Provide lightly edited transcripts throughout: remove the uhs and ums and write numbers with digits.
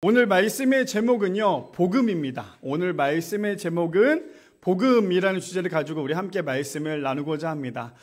오늘 말씀의 제목은요, 복음입니다. 오늘 말씀의 제목은 복음이라는 주제를 가지고 우리 함께 말씀을 나누고자 합니다.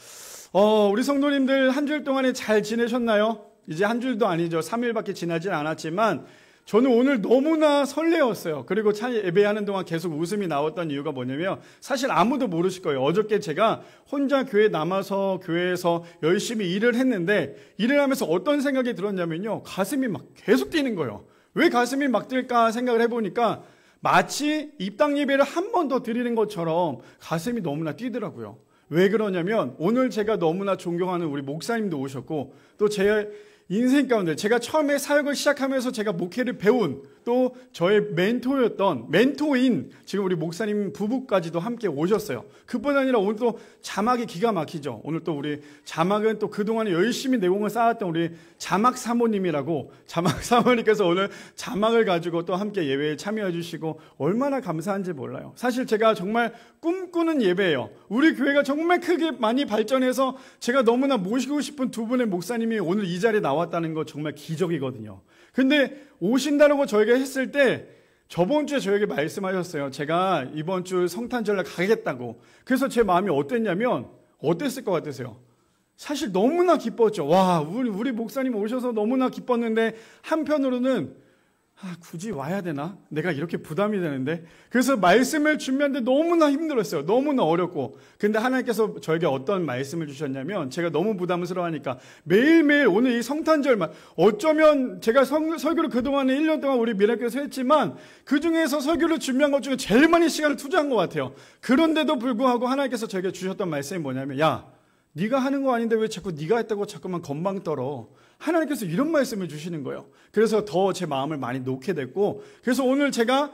우리 성도님들 한 주일 동안에 잘 지내셨나요? 이제 한 주일도 아니죠. 3일밖에 지나진 않았지만 저는 오늘 너무나 설레었어요. 그리고 예배하는 동안 계속 웃음이 나왔던 이유가 뭐냐면 사실 아무도 모르실 거예요. 어저께 제가 혼자 교회에 남아서 교회에서 열심히 일을 했는데 일을 하면서 어떤 생각이 들었냐면요, 가슴이 막 계속 뛰는 거예요. 왜 가슴이 막 뛸까 생각을 해보니까 마치 입당 예배를 한 번 더 드리는 것처럼 가슴이 너무나 뛰더라고요. 왜 그러냐면 오늘 제가 너무나 존경하는 우리 목사님도 오셨고 또 제 인생 가운데 제가 처음에 사역을 시작하면서 제가 목회를 배운 또 저의 멘토인 지금 우리 목사님 부부까지도 함께 오셨어요. 그뿐 아니라 오늘 또 자막이 기가 막히죠. 오늘 또 우리 자막은 또 그동안에 열심히 내공을 쌓았던 우리 자막 사모님이라고 자막 사모님께서 오늘 자막을 가지고 또 함께 예배에 참여해 주시고 얼마나 감사한지 몰라요. 사실 제가 정말 꿈꾸는 예배예요. 우리 교회가 정말 크게 많이 발전해서 제가 너무나 모시고 싶은 두 분의 목사님이 오늘 이 자리에 나왔다는 거 정말 기적이거든요. 근데 오신다고 저에게 했을 때 저번 주에 저에게 말씀하셨어요. 제가 이번 주 성탄절날 가겠다고. 그래서 제 마음이 어땠냐면 어땠을 것 같으세요? 사실 너무나 기뻤죠. 와, 우리 목사님 오셔서 너무나 기뻤는데 한편으로는 굳이 와야 되나? 내가 이렇게 부담이 되는데. 그래서 말씀을 준비하는데 너무나 힘들었어요. 너무나 어렵고. 근데 하나님께서 저에게 어떤 말씀을 주셨냐면 제가 너무 부담스러워하니까 매일매일 오늘 이 성탄절만 어쩌면 제가 설교를 그동안에 1년 동안 우리 미라클에서 했지만 그중에서 설교를 준비한 것 중에 제일 많이 시간을 투자한 것 같아요. 그런데도 불구하고 하나님께서 저에게 주셨던 말씀이 뭐냐면 야, 네가 하는 거 아닌데 왜 자꾸 네가 했다고 자꾸만 건방 떨어. 하나님께서 이런 말씀을 주시는 거예요. 그래서 더 제 마음을 많이 놓게 됐고, 그래서 오늘 제가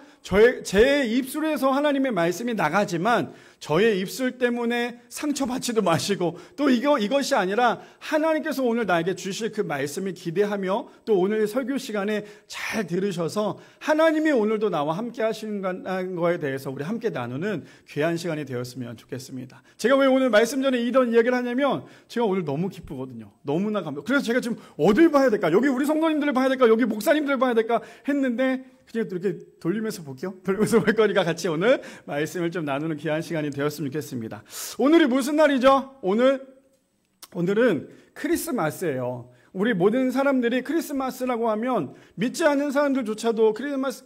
제 입술에서 하나님의 말씀이 나가지만 저의 입술 때문에 상처받지도 마시고 또 이것이 아니라 하나님께서 오늘 나에게 주실 그 말씀을 기대하며 또 오늘 설교 시간에 잘 들으셔서 하나님이 오늘도 나와 함께 하시는 거에 대해서 우리 함께 나누는 귀한 시간이 되었으면 좋겠습니다. 제가 왜 오늘 말씀 전에 이런 이야기를 하냐면 제가 오늘 너무 기쁘거든요. 너무나 감동. 그래서 제가 지금 어딜 봐야 될까? 여기 우리 성도님들을 봐야 될까? 여기 목사님들을 봐야 될까? 했는데 그냥 이렇게 돌리면서 볼게요. 돌리면서 볼 거니까 같이 오늘 말씀을 좀 나누는 귀한 시간이 되었으면 좋겠습니다. 오늘이 무슨 날이죠? 오늘은 크리스마스예요. 우리 모든 사람들이 크리스마스라고 하면 믿지 않는 사람들조차도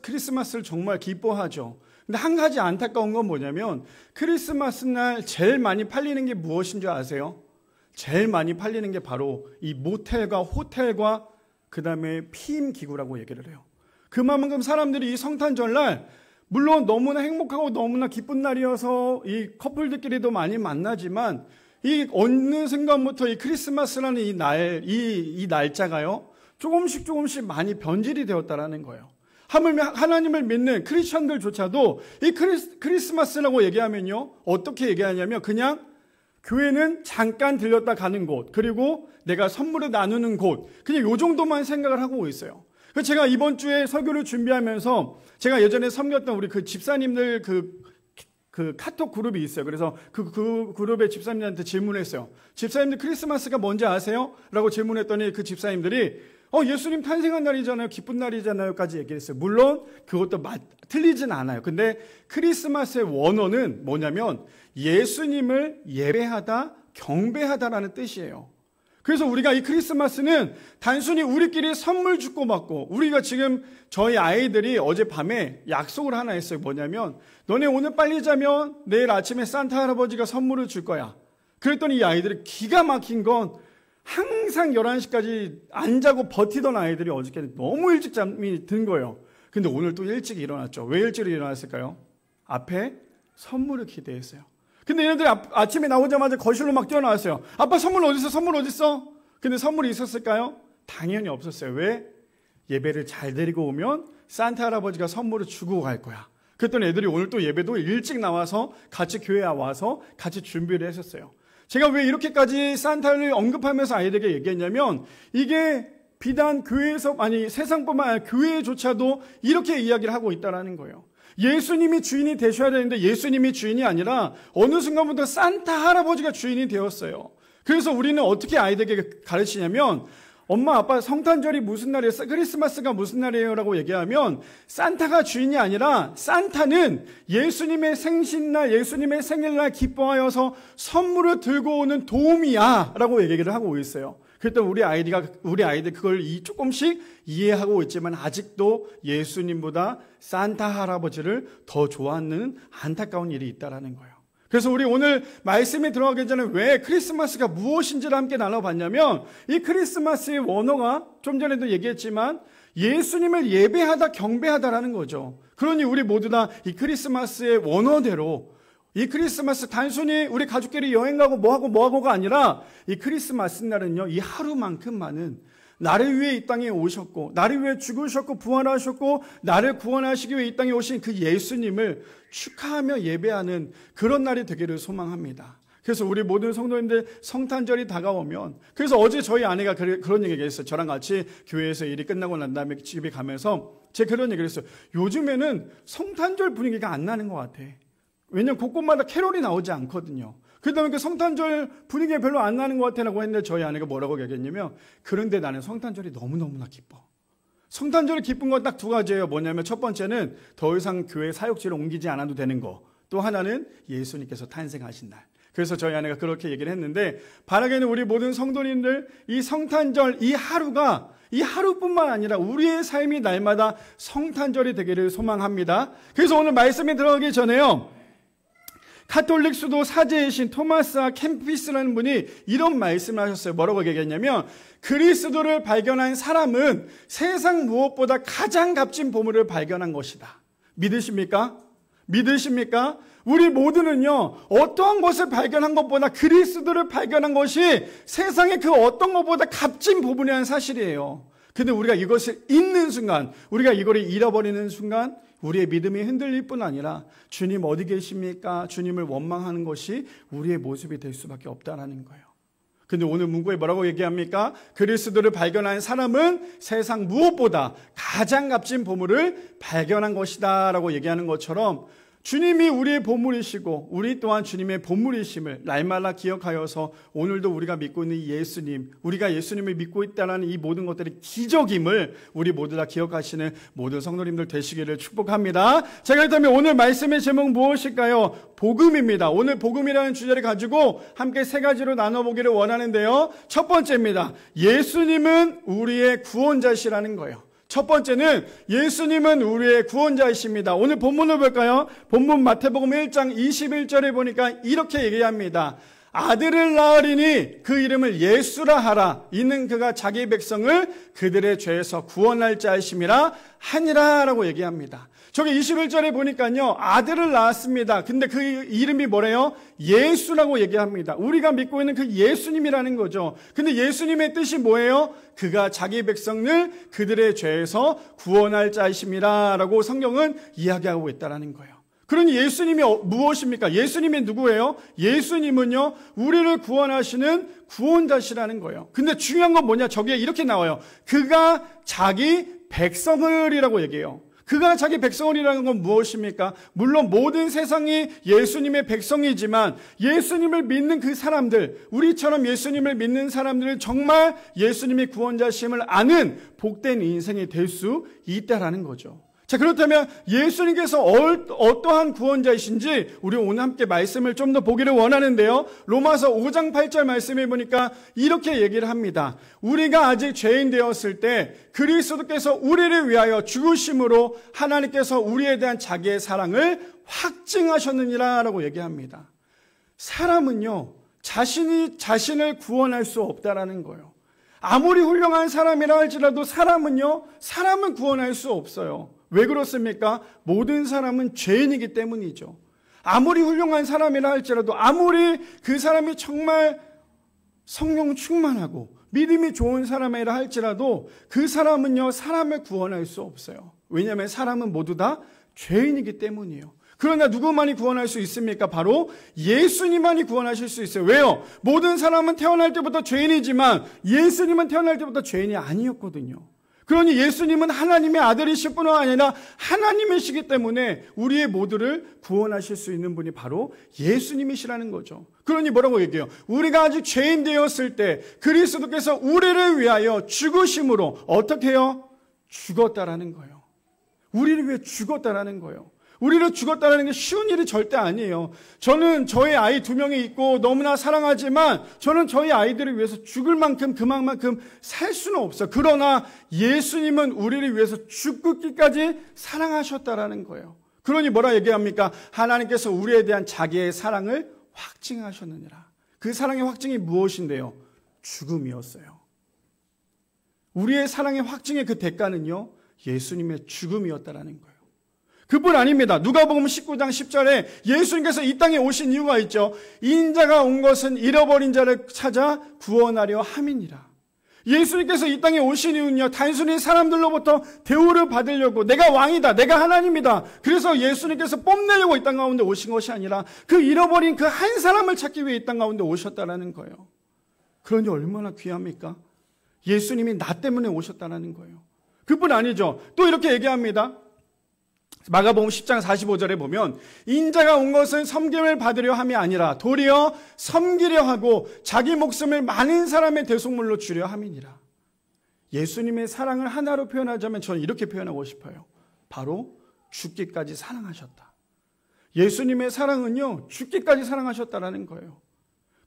크리스마스를 정말 기뻐하죠. 근데 한 가지 안타까운 건 뭐냐면 크리스마스 날 제일 많이 팔리는 게 무엇인 줄 아세요? 제일 많이 팔리는 게 바로 이 모텔과 호텔과 그 다음에 피임 기구라고 얘기를 해요. 그만큼 사람들이 이 성탄절날 물론 너무나 행복하고 너무나 기쁜 날이어서 이 커플들끼리도 많이 만나지만 이 어느 순간부터 이 크리스마스라는 이 날짜가요 조금씩 많이 변질이 되었다라는 거예요. 하물며 하나님을 믿는 크리스천들조차도 이 크리스마스라고 얘기하면요 어떻게 얘기하냐면 그냥 교회는 잠깐 들렸다 가는 곳, 그리고 내가 선물을 나누는 곳, 그냥 요 정도만 생각을 하고 있어요. 그래서 제가 이번 주에 설교를 준비하면서 제가 예전에 섬겼던 우리 그 집사님들 그 카톡 그룹이 있어요. 그래서 그 그룹의 집사님들한테 질문했어요. 집사님들 크리스마스가 뭔지 아세요? 라고 질문했더니 그 집사님들이 예수님 탄생한 날이잖아요. 기쁜 날이잖아요. 까지 얘기했어요. 물론 그것도 틀리진 않아요. 근데 크리스마스의 원어는 뭐냐면 예수님을 예배하다, 경배하다라는 뜻이에요. 그래서 우리가 이 크리스마스는 단순히 우리끼리 선물 주고 받고, 우리가 지금 저희 아이들이 어젯밤에 약속을 하나 했어요. 뭐냐면 너네 오늘 빨리 자면 내일 아침에 산타 할아버지가 선물을 줄 거야. 그랬더니 이 아이들이 기가 막힌 건 항상 11시까지 안 자고 버티던 아이들이 어저께 너무 일찍 잠이 든 거예요. 근데 오늘 또 일찍 일어났죠. 왜 일찍 일어났을까요? 앞에 선물을 기대했어요. 근데 얘네들이 아침에 나오자마자 거실로 막 뛰어나왔어요. 아빠 선물 어딨어? 선물 어딨어? 근데 선물이 있었을까요? 당연히 없었어요. 왜? 예배를 잘 데리고 오면 산타 할아버지가 선물을 주고 갈 거야. 그랬더니 애들이 오늘 또 예배도 일찍 나와서 같이 교회에 와서 같이 준비를 했었어요. 제가 왜 이렇게까지 산타를 언급하면서 아이들에게 얘기했냐면 이게 비단 세상뿐만 아니라 교회조차도 이렇게 이야기를 하고 있다는 거예요. 예수님이 주인이 되셔야 되는데 예수님이 주인이 아니라 어느 순간부터 산타 할아버지가 주인이 되었어요. 그래서 우리는 어떻게 아이들에게 가르치냐면 엄마 아빠 성탄절이 무슨 날이에요? 크리스마스가 무슨 날이에요? 라고 얘기하면 산타가 주인이 아니라 산타는 예수님의 생신날, 예수님의 생일날 기뻐하여서 선물을 들고 오는 도움이야 라고 얘기를 하고 있어요. 그랬더니 우리 아이들 그걸 조금씩 이해하고 있지만 아직도 예수님보다 산타 할아버지를 더 좋아하는 안타까운 일이 있다라는 거예요. 그래서 우리 오늘 말씀에 들어가기 전에 왜 크리스마스가 무엇인지를 함께 나눠봤냐면 이 크리스마스의 원어가 좀 전에도 얘기했지만 예수님을 예배하다 경배하다라는 거죠. 그러니 우리 모두 다 이 크리스마스의 원어대로 이 크리스마스 단순히 우리 가족끼리 여행 가고 뭐하고가 아니라 이 크리스마스 날은요, 이 하루만큼 많은 나를 위해 이 땅에 오셨고 나를 위해 죽으셨고 부활하셨고 나를 구원하시기 위해 이 땅에 오신 그 예수님을 축하하며 예배하는 그런 날이 되기를 소망합니다. 그래서 우리 모든 성도님들 성탄절이 다가오면, 그래서 어제 저희 아내가 그런 얘기를 했어요. 저랑 같이 교회에서 일이 끝나고 난 다음에 집에 가면서 제가 그런 얘기를 했어요. 요즘에는 성탄절 분위기가 안 나는 것 같아. 왜냐면 곳곳마다 캐롤이 나오지 않거든요. 그러다 보니까 성탄절 분위기가 별로 안 나는 것 같아라고 했는데 저희 아내가 뭐라고 얘기했냐면, 그런데 나는 성탄절이 너무너무나 기뻐. 성탄절이 기쁜 건 딱 두 가지예요. 뭐냐면 첫 번째는 더 이상 교회 사역지를 옮기지 않아도 되는 거. 또 하나는 예수님께서 탄생하신 날. 그래서 저희 아내가 그렇게 얘기를 했는데, 바라기는 우리 모든 성도님들 이 성탄절 이 하루가 이 하루뿐만 아니라 우리의 삶이 날마다 성탄절이 되기를 소망합니다. 그래서 오늘 말씀에 들어가기 전에요, 카톨릭 수도 사제이신 토마스 캠피스라는 분이 이런 말씀을 하셨어요. 뭐라고 얘기했냐면, 그리스도를 발견한 사람은 세상 무엇보다 가장 값진 보물을 발견한 것이다. 믿으십니까? 믿으십니까? 우리 모두는요, 어떠한 것을 발견한 것보다 그리스도를 발견한 것이 세상의 그 어떤 것보다 값진 부분이라는 사실이에요. 근데 우리가 이것을 잊는 순간, 우리가 이거를 잃어버리는 순간 우리의 믿음이 흔들릴 뿐 아니라 주님 어디 계십니까? 주님을 원망하는 것이 우리의 모습이 될 수밖에 없다는 거예요. 근데 오늘 문구에 뭐라고 얘기합니까? 그리스도를 발견한 사람은 세상 무엇보다 가장 값진 보물을 발견한 것이다 라고 얘기하는 것처럼, 주님이 우리의 보물이시고 우리 또한 주님의 보물이심을 날마다 기억하여서 오늘도 우리가 믿고 있는 예수님, 우리가 예수님을 믿고 있다는 이 모든 것들이 기적임을 우리 모두 다 기억하시는 모든 성도님들 되시기를 축복합니다. 자, 그렇다면 오늘 말씀의 제목 무엇일까요? 복음입니다. 오늘 복음이라는 주제를 가지고 함께 세 가지로 나눠보기를 원하는데요. 첫 번째입니다. 예수님은 우리의 구원자시라는 거예요. 첫 번째는 예수님은 우리의 구원자이십니다. 오늘 본문을 볼까요? 본문 마태복음 1장 21절에 보니까 이렇게 얘기합니다. 아들을 낳으리니 그 이름을 예수라 하라. 이는 그가 자기 백성을 그들의 죄에서 구원할 자이심이라 하니라 라고 얘기합니다. 저기 21절에 보니까요, 아들을 낳았습니다. 근데 그 이름이 뭐래요? 예수라고 얘기합니다. 우리가 믿고 있는 그 예수님이라는 거죠. 근데 예수님의 뜻이 뭐예요? 그가 자기 백성을 그들의 죄에서 구원할 자이심이라 라고 성경은 이야기하고 있다는 거예요. 그러니 예수님이 무엇입니까? 예수님이 누구예요? 예수님은요, 우리를 구원하시는 구원자시라는 거예요. 근데 중요한 건 뭐냐? 저기에 이렇게 나와요. 그가 자기 백성을이라고 얘기해요. 그가 자기 백성이라는 건 무엇입니까? 물론 모든 세상이 예수님의 백성이지만 예수님을 믿는 그 사람들, 우리처럼 예수님을 믿는 사람들은 정말 예수님이 구원자심을 아는 복된 인생이 될 수 있다라는 거죠. 자, 그렇다면 예수님께서 어떠한 구원자이신지 우리 오늘 함께 말씀을 좀 더 보기를 원하는데요. 로마서 5장 8절 말씀해 보니까 이렇게 얘기를 합니다. 우리가 아직 죄인 되었을 때 그리스도께서 우리를 위하여 죽으심으로 하나님께서 우리에 대한 자기의 사랑을 확증하셨느니라 라고 얘기합니다. 사람은요, 자신을 구원할 수 없다라는 거예요. 아무리 훌륭한 사람이라 할지라도 사람은 구원할 수 없어요. 왜 그렇습니까? 모든 사람은 죄인이기 때문이죠. 아무리 훌륭한 사람이라 할지라도, 아무리 그 사람이 정말 성령 충만하고 믿음이 좋은 사람이라 할지라도 그 사람은요, 사람을 구원할 수 없어요. 왜냐하면 사람은 모두 다 죄인이기 때문이에요. 그러나 누구만이 구원할 수 있습니까? 바로 예수님만이 구원하실 수 있어요. 왜요? 모든 사람은 태어날 때부터 죄인이지만 예수님은 태어날 때부터 죄인이 아니었거든요. 그러니 예수님은 하나님의 아들이실 뿐만 아니라 하나님이시기 때문에 우리의 모두를 구원하실 수 있는 분이 바로 예수님이시라는 거죠. 그러니 뭐라고 얘기해요? 우리가 아직 죄인 되었을 때 그리스도께서 우리를 위하여 죽으심으로 어떻게 해요? 죽었다라는 거예요. 우리를 위해 죽었다라는 거예요. 우리를 죽었다라는 게 쉬운 일이 절대 아니에요. 저는 저희 아이 2명이 있고 너무나 사랑하지만 저는 저희 아이들을 위해서 죽을 만큼 그만큼 살 수는 없어요. 그러나 예수님은 우리를 위해서 죽기까지 사랑하셨다라는 거예요. 그러니 뭐라 얘기합니까? 하나님께서 우리에 대한 자기의 사랑을 확증하셨느니라. 그 사랑의 확증이 무엇인데요? 죽음이었어요. 우리의 사랑의 확증의 그 대가는요, 예수님의 죽음이었다라는 거예요. 그뿐 아닙니다. 누가복음 19장 10절에 예수님께서 이 땅에 오신 이유가 있죠. 인자가 온 것은 잃어버린 자를 찾아 구원하려 함이니라. 예수님께서 이 땅에 오신 이유는요, 단순히 사람들로부터 대우를 받으려고 내가 왕이다, 내가 하나님이다, 그래서 예수님께서 뽐내려고 이 땅 가운데 오신 것이 아니라 그 잃어버린 그 한 사람을 찾기 위해 이 땅 가운데 오셨다라는 거예요. 그러니 얼마나 귀합니까? 예수님이 나 때문에 오셨다라는 거예요. 그뿐 아니죠. 또 이렇게 얘기합니다. 마가복음 10장 45절에 보면 인자가 온 것은 섬김을 받으려 함이 아니라 도리어 섬기려 하고 자기 목숨을 많은 사람의 대속물로 주려 함이니라. 예수님의 사랑을 하나로 표현하자면 저는 이렇게 표현하고 싶어요. 바로 죽기까지 사랑하셨다. 예수님의 사랑은요, 죽기까지 사랑하셨다라는 거예요.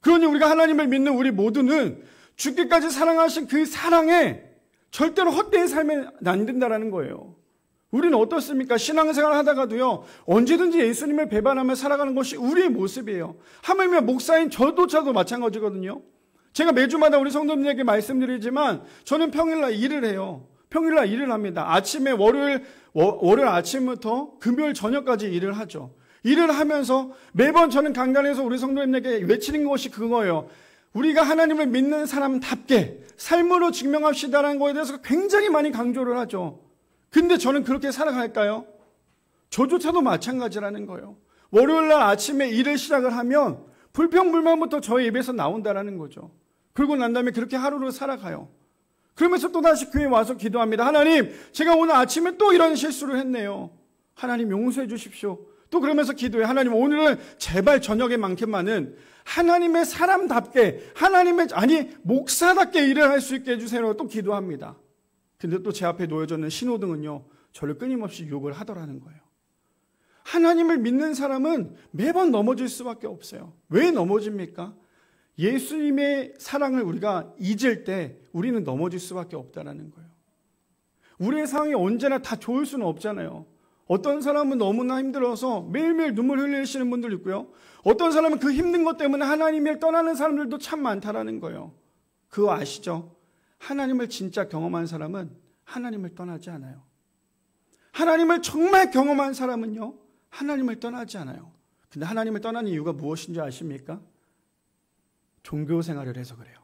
그러니 우리가 하나님을 믿는 우리 모두는 죽기까지 사랑하신 그 사랑에 절대로 헛되이 살면 안 된다라는 거예요. 우리는 어떻습니까? 신앙생활 하다가도요, 언제든지 예수님을 배반하며 살아가는 것이 우리의 모습이에요. 하물며 목사인 저조차도 마찬가지거든요. 제가 매주마다 우리 성도님에게 말씀드리지만 저는 평일날 일을 해요. 평일날 일을 합니다. 아침에 월요일 아침부터 금요일 저녁까지 일을 하죠. 일을 하면서 매번 저는 강단에서 우리 성도님에게 외치는 것이 그거예요. 우리가 하나님을 믿는 사람답게 삶으로 증명합시다라는 거에 대해서 굉장히 많이 강조를 하죠. 근데 저는 그렇게 살아갈까요? 저조차도 마찬가지라는 거예요. 월요일날 아침에 일을 시작을 하면 불평불만부터 저의 입에서 나온다라는 거죠. 그러고 난 다음에 그렇게 하루를 살아가요. 그러면서 또다시 교회에 와서 기도합니다. 하나님, 제가 오늘 아침에 또 이런 실수를 했네요. 하나님 용서해 주십시오. 또 그러면서 기도해. 하나님, 오늘은 제발 저녁에만큼만은 하나님의 사람답게, 목사답게 일을 할 수 있게 해주세요. 또 기도합니다. 근데 또 제 앞에 놓여져 있는 신호등은요, 저를 끊임없이 욕을 하더라는 거예요. 하나님을 믿는 사람은 매번 넘어질 수밖에 없어요. 왜 넘어집니까? 예수님의 사랑을 우리가 잊을 때 우리는 넘어질 수밖에 없다는 거예요. 우리의 상황이 언제나 다 좋을 수는 없잖아요. 어떤 사람은 너무나 힘들어서 매일매일 눈물 흘리시는 분들 있고요. 어떤 사람은 그 힘든 것 때문에 하나님을 떠나는 사람들도 참 많다라는 거예요. 그거 아시죠? 하나님을 진짜 경험한 사람은 하나님을 떠나지 않아요. 하나님을 정말 경험한 사람은요, 하나님을 떠나지 않아요. 근데 하나님을 떠나는 이유가 무엇인지 아십니까? 종교 생활을 해서 그래요.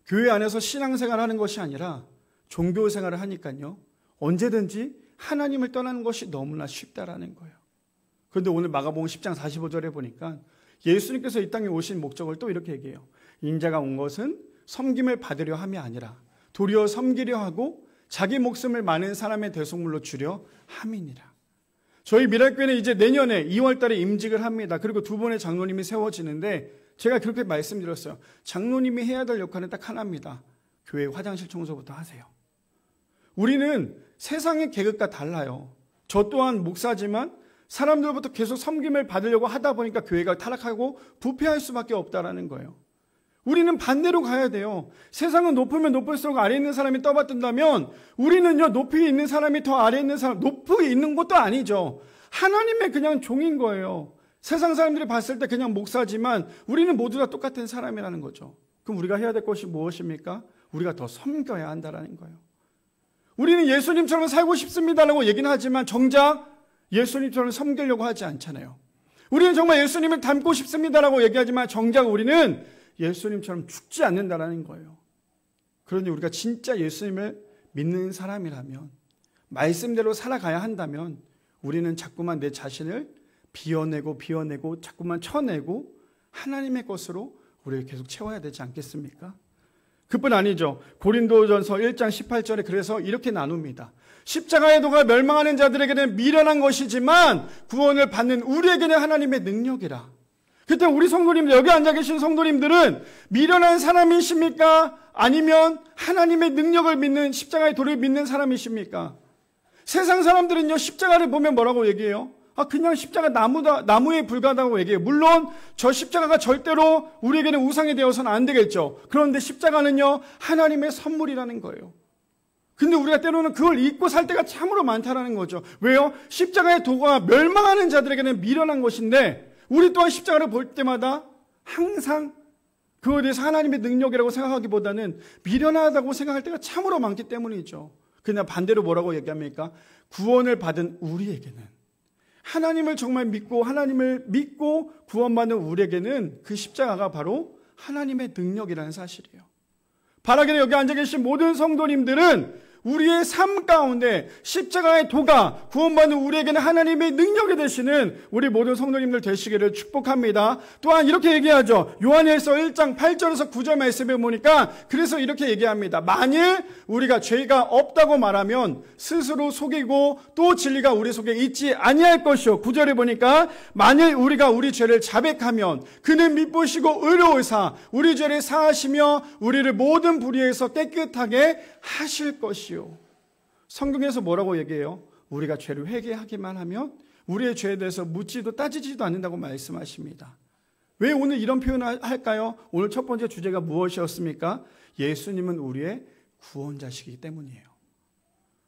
교회 안에서 신앙생활 하는 것이 아니라 종교 생활을 하니까요, 언제든지 하나님을 떠나는 것이 너무나 쉽다라는 거예요. 그런데 오늘 마가복음 10장 45절에 보니까 예수님께서 이 땅에 오신 목적을 또 이렇게 얘기해요. 인자가 온 것은 섬김을 받으려 함이 아니라 도리어 섬기려 하고 자기 목숨을 많은 사람의 대속물로 주려 함이니라. 저희 미랄교회는 이제 내년에 2월 달에 임직을 합니다. 그리고 2번의 장로님이 세워지는데 제가 그렇게 말씀드렸어요. 장로님이 해야 될 역할은 딱 하나입니다. 교회 화장실 청소부터 하세요. 우리는 세상의 계급과 달라요. 저 또한 목사지만 사람들로부터 계속 섬김을 받으려고 하다 보니까 교회가 타락하고 부패할 수밖에 없다라는 거예요. 우리는 반대로 가야 돼요. 세상은 높으면 높을수록 아래에 있는 사람이 떠받든다면 우리는요, 높이 있는 사람이 더 아래에 있는 사람, 높이 있는 것도 아니죠. 하나님의 그냥 종인 거예요. 세상 사람들이 봤을 때 그냥 목사지만 우리는 모두 다 똑같은 사람이라는 거죠. 그럼 우리가 해야 될 것이 무엇입니까? 우리가 더 섬겨야 한다는 거예요. 우리는 예수님처럼 살고 싶습니다라고 얘기는 하지만 정작 예수님처럼 섬기려고 하지 않잖아요. 우리는 정말 예수님을 닮고 싶습니다라고 얘기하지만 정작 우리는 예수님처럼 죽지 않는다라는 거예요. 그러니 우리가 진짜 예수님을 믿는 사람이라면, 말씀대로 살아가야 한다면 우리는 자꾸만 내 자신을 비워내고 자꾸만 쳐내고 하나님의 것으로 우리를 계속 채워야 되지 않겠습니까? 그뿐 아니죠. 고린도전서 1장 18절에 그래서 이렇게 나눕니다. 십자가의 도가 멸망하는 자들에게는 미련한 것이지만 구원을 받는 우리에게는 하나님의 능력이라. 그때 우리 성도님들, 여기 앉아 계신 성도님들은 미련한 사람이십니까? 아니면 하나님의 능력을 믿는, 십자가의 도를 믿는 사람이십니까? 세상 사람들은요, 십자가를 보면 뭐라고 얘기해요? 그냥 십자가 나무에 불과하다고 얘기해요. 물론 저 십자가가 절대로 우리에게는 우상이 되어서는 안 되겠죠. 그런데 십자가는요, 하나님의 선물이라는 거예요. 근데 우리가 때로는 그걸 잊고 살 때가 참으로 많다라는 거죠. 왜요? 십자가의 도가 멸망하는 자들에게는 미련한 것인데, 우리 또한 십자가를 볼 때마다 항상 그거에 대해서 하나님의 능력이라고 생각하기보다는 미련하다고 생각할 때가 참으로 많기 때문이죠. 그냥 반대로 뭐라고 얘기합니까? 구원을 받은 우리에게는, 하나님을 정말 믿고 하나님을 믿고 구원받는 우리에게는 그 십자가가 바로 하나님의 능력이라는 사실이에요. 바라기는 여기 앉아 계신 모든 성도님들은 우리의 삶 가운데 십자가의 도가 구원받는 우리에게는 하나님의 능력이 되시는 우리 모든 성도님들 되시기를 축복합니다. 또한 이렇게 얘기하죠. 요한일서 1장 8절에서 9절 말씀에 보니까 그래서 이렇게 얘기합니다. 만일 우리가 죄가 없다고 말하면 스스로 속이고 또 진리가 우리 속에 있지 아니할 것이요. 9절에 보니까 만일 우리가 우리 죄를 자백하면 그는 미쁘시고 의로우사 우리 죄를 사하시며 우리를 모든 불의에서 깨끗하게 하실 것이요. 성경에서 뭐라고 얘기해요? 우리가 죄를 회개하기만 하면 우리의 죄에 대해서 묻지도 따지지도 않는다고 말씀하십니다. 왜 오늘 이런 표현을 할까요? 오늘 첫 번째 주제가 무엇이었습니까? 예수님은 우리의 구원자시기 때문이에요.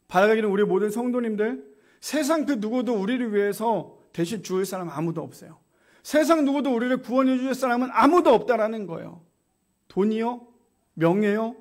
바라기는 우리 모든 성도님들, 세상 그 누구도 우리를 위해서 대신 죽을 사람 아무도 없어요. 세상 누구도 우리를 구원해 줄 사람은 아무도 없다라는 거예요. 돈이요? 명예요?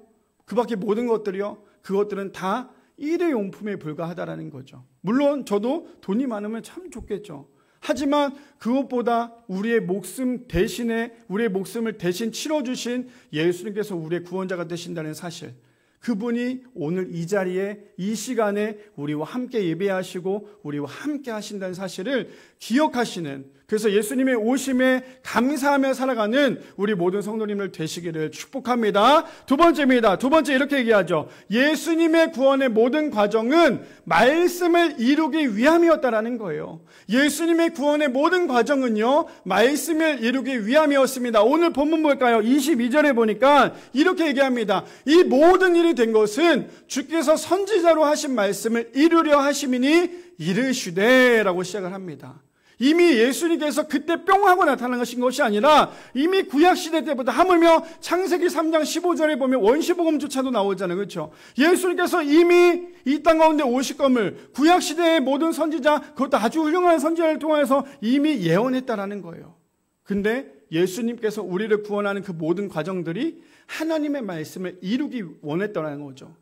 그 밖에 모든 것들이요? 그것들은 다 일회용품에 불과하다라는 거죠. 물론 저도 돈이 많으면 참 좋겠죠. 하지만 그것보다 우리의 목숨 대신에 우리의 목숨을 대신 치러주신 예수님께서 우리의 구원자가 되신다는 사실, 그분이 오늘 이 자리에 이 시간에 우리와 함께 예배하시고 우리와 함께 하신다는 사실을 기억하시는, 그래서 예수님의 오심에 감사하며 살아가는 우리 모든 성도님들 되시기를 축복합니다. 두 번째입니다. 두 번째 이렇게 얘기하죠. 예수님의 구원의 모든 과정은 말씀을 이루기 위함이었다라는 거예요. 예수님의 구원의 모든 과정은요, 말씀을 이루기 위함이었습니다. 오늘 본문 볼까요? 22절에 보니까 이렇게 얘기합니다. 이 모든 일이 된 것은 주께서 선지자로 하신 말씀을 이루려 하심이니 이르시되 라고 시작을 합니다. 이미 예수님께서 그때 뿅 하고 나타난 것이 아니라 이미 구약시대 때부터, 하물며 창세기 3장 15절에 보면 원시복음조차도 나오잖아요. 그렇죠? 예수님께서 이미 이 땅 가운데 오실 것을 구약시대의 모든 선지자, 그것도 아주 훌륭한 선지자를 통해서 이미 예언했다라는 거예요. 근데 예수님께서 우리를 구원하는 그 모든 과정들이 하나님의 말씀을 이루기 원했다는 거죠.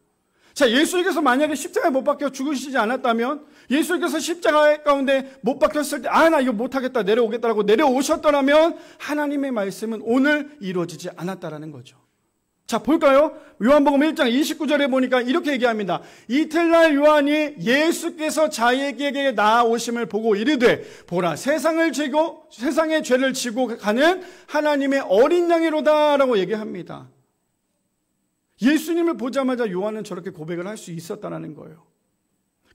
자, 예수님께서 만약에 십자가에 못 박혀 죽으시지 않았다면, 예수님께서 십자가 가운데 못 박혔을 때 나 이거 못하겠다 내려오겠다라고 내려오셨더라면 하나님의 말씀은 오늘 이루어지지 않았다라는 거죠. 자, 볼까요? 요한복음 1장 29절에 보니까 이렇게 얘기합니다. 이튿날 요한이 예수께서 자기에게 나아오심을 보고 이르되 보라, 세상의 죄를 지고 가는 하나님의 어린 양이로다 라고 얘기합니다. 예수님을 보자마자 요한은 저렇게 고백을 할 수 있었다는 거예요.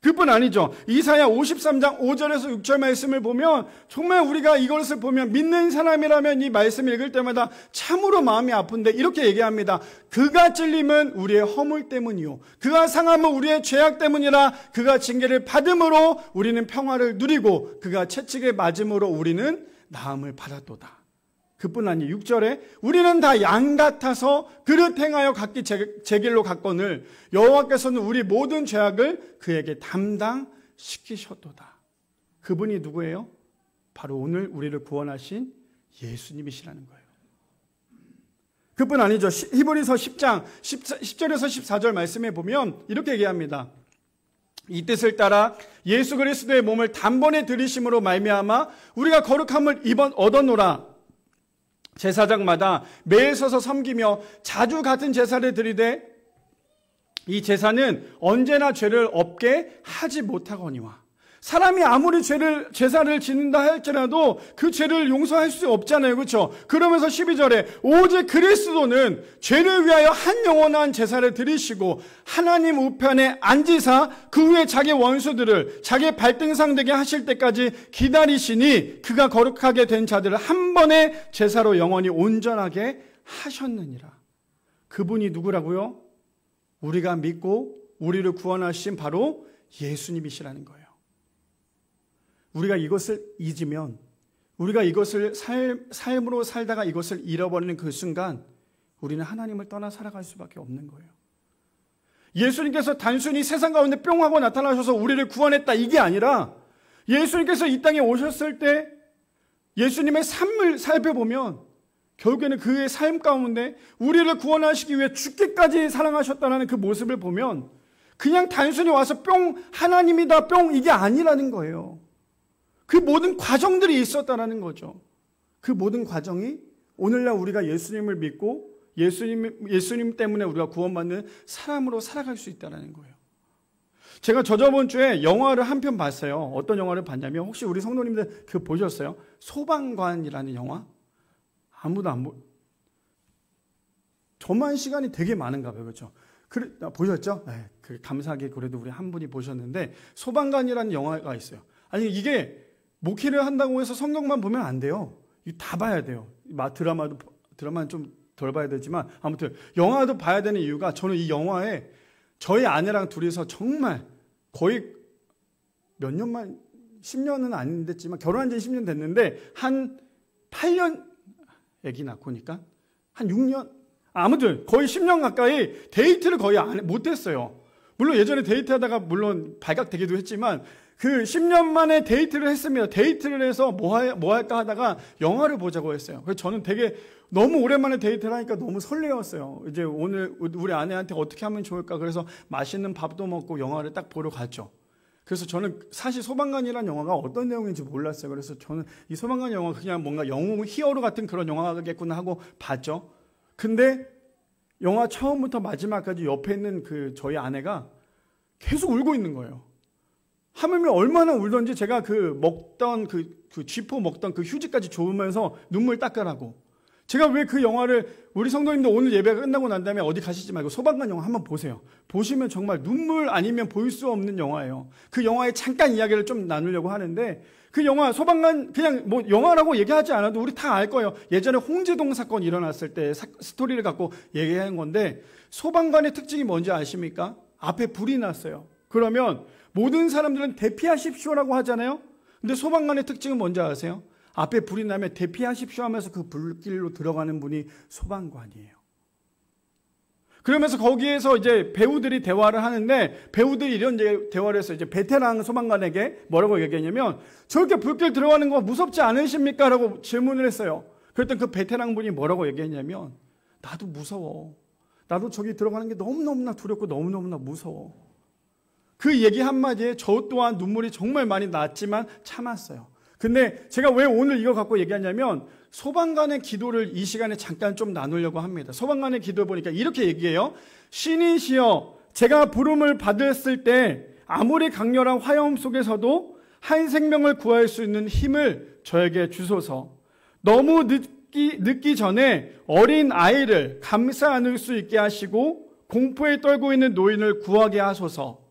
그뿐 아니죠. 이사야 53장 5절에서 6절 말씀을 보면 정말 우리가 이것을 보면 믿는 사람이라면 이 말씀을 읽을 때마다 참으로 마음이 아픈데 이렇게 얘기합니다. 그가 찔림은 우리의 허물 때문이요 그가 상함은 우리의 죄악 때문이라. 그가 징계를 받음으로 우리는 평화를 누리고 그가 채찍에 맞음으로 우리는 나음을 받았도다. 그뿐 아니 6절에 우리는 다 양 같아서 그릇 행하여 각기 제 길로 갔거늘 여호와께서는 우리 모든 죄악을 그에게 담당시키셨도다. 그분이 누구예요? 바로 오늘 우리를 구원하신 예수님이시라는 거예요. 그뿐 아니죠. 히브리서 10장 10절에서 14절 말씀에 보면 이렇게 얘기합니다. 이 뜻을 따라 예수 그리스도의 몸을 단번에 들이심으로 말미암아 우리가 거룩함을 얻었노라. 제사장마다 매일 서서 섬기며 자주 같은 제사를 드리되 이 제사는 언제나 죄를 없게 하지 못하거니와 사람이 아무리 제사를 지는다 할지라도 그 죄를 용서할 수 없잖아요. 그렇죠? 그러면서 12절에 오직 그리스도는 죄를 위하여 한 영원한 제사를 드리시고 하나님 우편에 앉으사 그 후에 자기 원수들을 자기 발등상 되게 하실 때까지 기다리시니 그가 거룩하게 된 자들을 한 번의 제사로 영원히 온전하게 하셨느니라. 그분이 누구라고요? 우리가 믿고 우리를 구원하신 바로 예수님이시라는 거예요. 우리가 이것을 잊으면, 우리가 이것을 삶으로 살다가 이것을 잃어버리는 그 순간 우리는 하나님을 떠나 살아갈 수밖에 없는 거예요. 예수님께서 단순히 세상 가운데 뿅 하고 나타나셔서 우리를 구원했다 이게 아니라 예수님께서 이 땅에 오셨을 때 예수님의 삶을 살펴보면 결국에는 그의 삶 가운데 우리를 구원하시기 위해 죽기까지 사랑하셨다는 그 모습을 보면 그냥 단순히 와서 뿅 하나님이다 뿅 이게 아니라는 거예요. 그 모든 과정들이 있었다라는 거죠. 그 모든 과정이 오늘날 우리가 예수님을 믿고 예수님 때문에 우리가 구원받는 사람으로 살아갈 수 있다는 거예요. 제가 저번 주에 영화를 한 편 봤어요. 어떤 영화를 봤냐면 혹시 우리 성도님들 그 보셨어요? 소방관이라는 영화? 아무도 안 저만 시간이 되게 많은가 봐요. 그렇죠? 보셨죠? 네, 감사하게 그래도 우리 한 분이 보셨는데 소방관이라는 영화가 있어요. 아니 이게 목회를 한다고 해서 성경만 보면 안 돼요. 이거 다 봐야 돼요. 드라마는 좀 덜 봐야 되지만 아무튼 영화도 봐야 되는 이유가 저는 이 영화에 저희 아내랑 둘이서 정말 거의 몇 년만 10년은 안 됐지만 결혼한 지 10년 됐는데 한 8년 애기 낳고니까 한 6년 아무튼 거의 10년 가까이 데이트를 거의 못했어요. 물론 예전에 데이트하다가 물론 발각되기도 했지만 그 10년 만에 데이트를 했습니다. 데이트를 해서 뭐 할까 하다가 영화를 보자고 했어요. 그래서 저는 되게 너무 오랜만에 데이트를 하니까 너무 설레었어요. 이제 오늘 우리 아내한테 어떻게 하면 좋을까 그래서 맛있는 밥도 먹고 영화를 딱 보러 갔죠. 그래서 저는 사실 소방관이라는 영화가 어떤 내용인지 몰랐어요. 그래서 저는 이 소방관 영화 그냥 뭔가 영웅 히어로 같은 그런 영화겠구나 하고 봤죠. 근데 영화 처음부터 마지막까지 옆에 있는 저희 아내가 계속 울고 있는 거예요. 하물며 얼마나 울던지 제가 먹던 쥐포 먹던 그 휴지까지 줘오면서 눈물 닦으라고. 제가 왜 그 영화를 우리 성도님들 오늘 예배가 끝나고 난 다음에 어디 가시지 말고 소방관 영화 한번 보세요. 보시면 정말 눈물 아니면 볼 수 없는 영화예요. 그 영화의 잠깐 이야기를 좀 나누려고 하는데 그 영화 소방관 그냥 뭐 영화라고 얘기하지 않아도 우리 다 알 거예요. 예전에 홍제동 사건 일어났을 때 스토리를 갖고 얘기한 건데 소방관의 특징이 뭔지 아십니까? 앞에 불이 났어요. 그러면 모든 사람들은 대피하십시오라고 하잖아요. 근데 소방관의 특징은 뭔지 아세요? 앞에 불이 나면 대피하십시오 하면서 그 불길로 들어가는 분이 소방관이에요. 그러면서 거기에서 이제 배우들이 대화를 하는데 배우들이 이런 대화를 해서 이제 베테랑 소방관에게 뭐라고 얘기했냐면 저렇게 불길 들어가는 거 무섭지 않으십니까? 라고 질문을 했어요. 그랬더니 그 베테랑 분이 뭐라고 얘기했냐면 나도 무서워. 나도 저기 들어가는 게 너무너무나 두렵고 너무너무나 무서워. 그 얘기 한마디에 저 또한 눈물이 정말 많이 났지만 참았어요. 근데 제가 왜 오늘 이거 갖고 얘기하냐면 소방관의 기도를 이 시간에 잠깐 좀 나누려고 합니다. 소방관의 기도 보니까 이렇게 얘기해요. 신이시여 제가 부름을 받았을 때 아무리 강렬한 화염 속에서도 한 생명을 구할 수 있는 힘을 저에게 주소서. 너무 늦기 전에 어린 아이를 감싸 안을 수 있게 하시고 공포에 떨고 있는 노인을 구하게 하소서.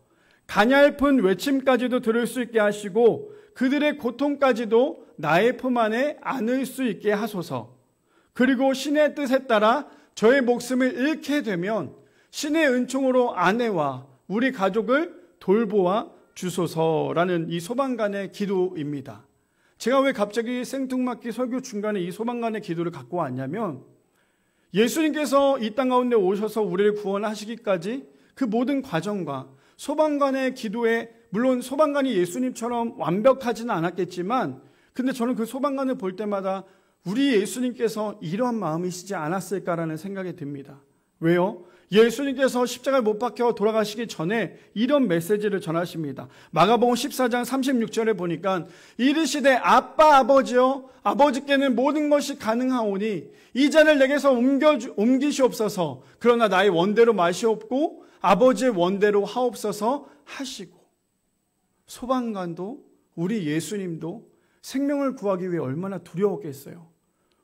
가냘픈 외침까지도 들을 수 있게 하시고 그들의 고통까지도 나의 품 안에 안을 수 있게 하소서. 그리고 신의 뜻에 따라 저의 목숨을 잃게 되면 신의 은총으로 아내와 우리 가족을 돌보아 주소서라는 이 소방관의 기도입니다. 제가 왜 갑자기 생뚱맞게 설교 중간에 이 소방관의 기도를 갖고 왔냐면 예수님께서 이 땅 가운데 오셔서 우리를 구원하시기까지 그 모든 과정과 소방관의 기도에 물론 소방관이 예수님처럼 완벽하지는 않았겠지만 근데 저는 그 소방관을 볼 때마다 우리 예수님께서 이러한 마음이시지 않았을까라는 생각이 듭니다. 왜요? 예수님께서 십자가에 못 박혀 돌아가시기 전에 이런 메시지를 전하십니다. 마가복음 14장 36절에 보니까 이르시되 아빠 아버지여 아버지께는 모든 것이 가능하오니 이 잔을 내게서 옮기시옵소서. 그러나 나의 원대로 마시옵고 아버지의 원대로 하옵소서 하시고 소방관도 우리 예수님도 생명을 구하기 위해 얼마나 두려웠겠어요.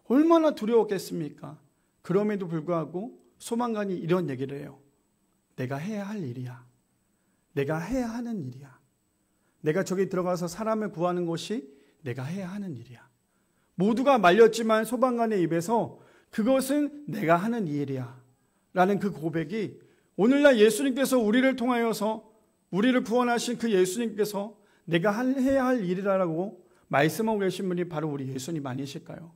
얼마나 두려웠겠습니까? 그럼에도 불구하고 소방관이 이런 얘기를 해요. 내가 해야 할 일이야. 내가 해야 하는 일이야. 내가 저기 들어가서 사람을 구하는 것이 내가 해야 하는 일이야. 모두가 말렸지만 소방관의 입에서 그것은 내가 하는 일이야 라는 그 고백이 오늘날 예수님께서 우리를 통하여서 우리를 구원하신 그 예수님께서 내가 해야 할 일이라고 말씀하고 계신 분이 바로 우리 예수님 아니실까요?